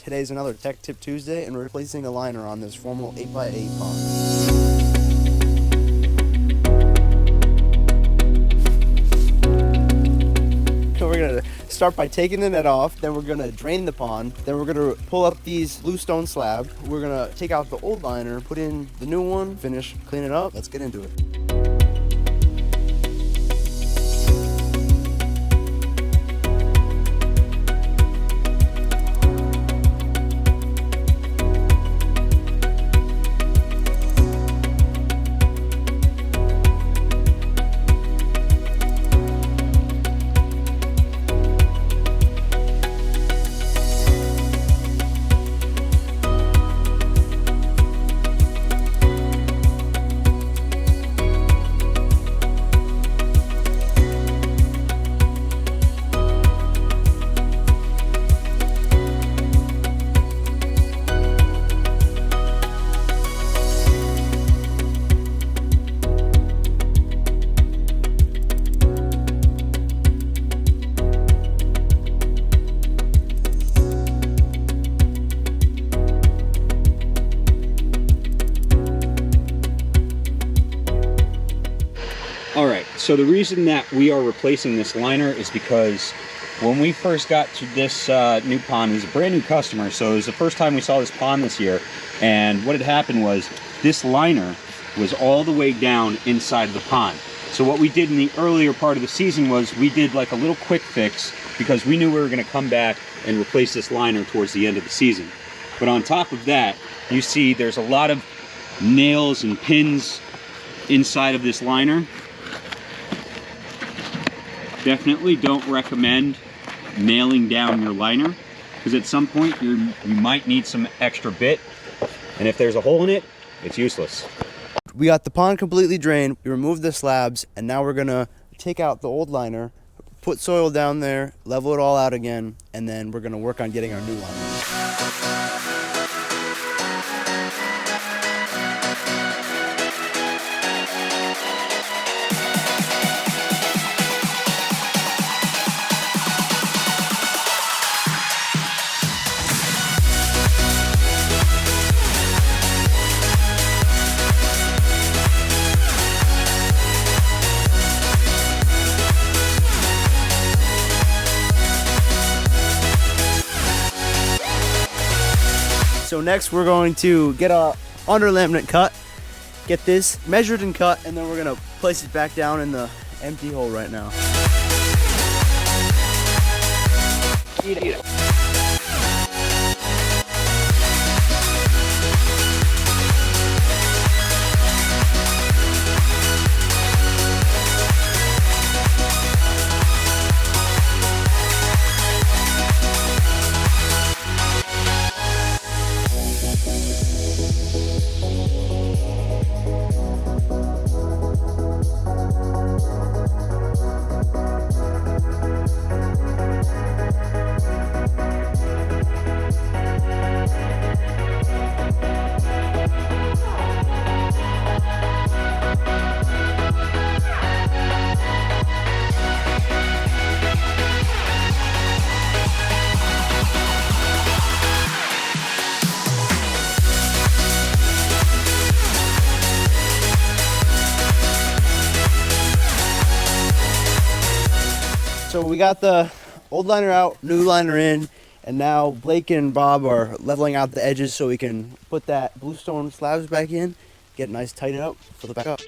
Today's another Tech Tip Tuesday, and we're replacing a liner on this formal 8x8 pond. So we're going to start by taking the net off, then we're going to drain the pond, then we're going to pull up these bluestone slab. We're going to take out the old liner, put in the new one, finish, clean it up. Let's get into it. Alright, so the reason that we are replacing this liner is because when we first got to this new pond, it was a brand new customer, so it was the first time we saw this pond this year, and what had happened was this liner was all the way down inside the pond. So what we did in the earlier part of the season was we did like a little quick fix because we knew we were going to come back and replace this liner towards the end of the season. But on top of that, you see there's a lot of nails and pins inside of this liner. Definitely don't recommend nailing down your liner because at some point you might need some extra bit, and if there's a hole in it, it's useless. We got the pond completely drained, we removed the slabs, and now we're gonna take out the old liner, put soil down there, level it all out again, and then we're gonna work on getting our new liner. So next we're going to get our under laminate cut, get this measured and cut, and then we're gonna place it back down in the empty hole right now. Eat it. So we got the old liner out, new liner in, and now Blake and Bob are leveling out the edges so we can put that bluestone slabs back in, get nice tighten up, fill it back up.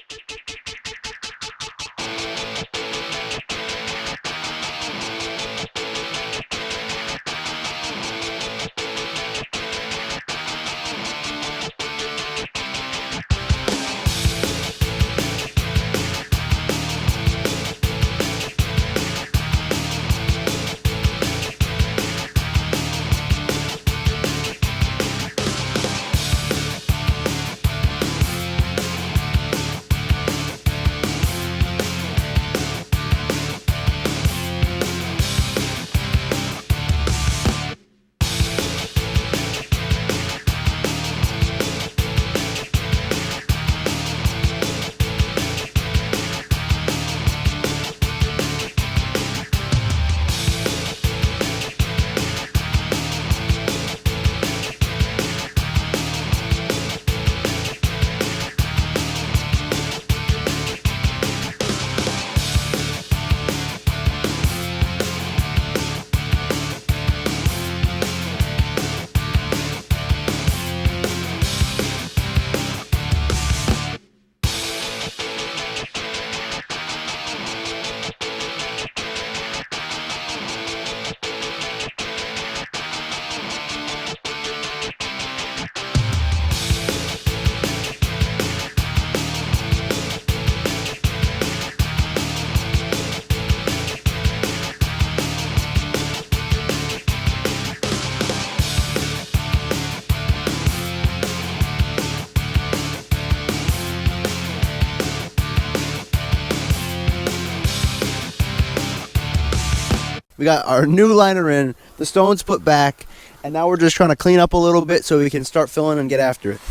We got our new liner in, the stones put back, and now we're just trying to clean up a little bit so we can start filling and get after it.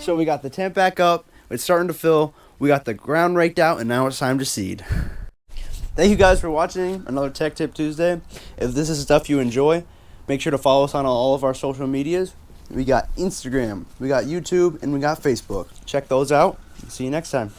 So we got the tent back up, it's starting to fill, we got the ground raked out, and now it's time to seed. Thank you guys for watching another Tech Tip Tuesday. If this is stuff you enjoy, make sure to follow us on all of our social medias. We got Instagram, we got YouTube, and we got Facebook. Check those out. See you next time.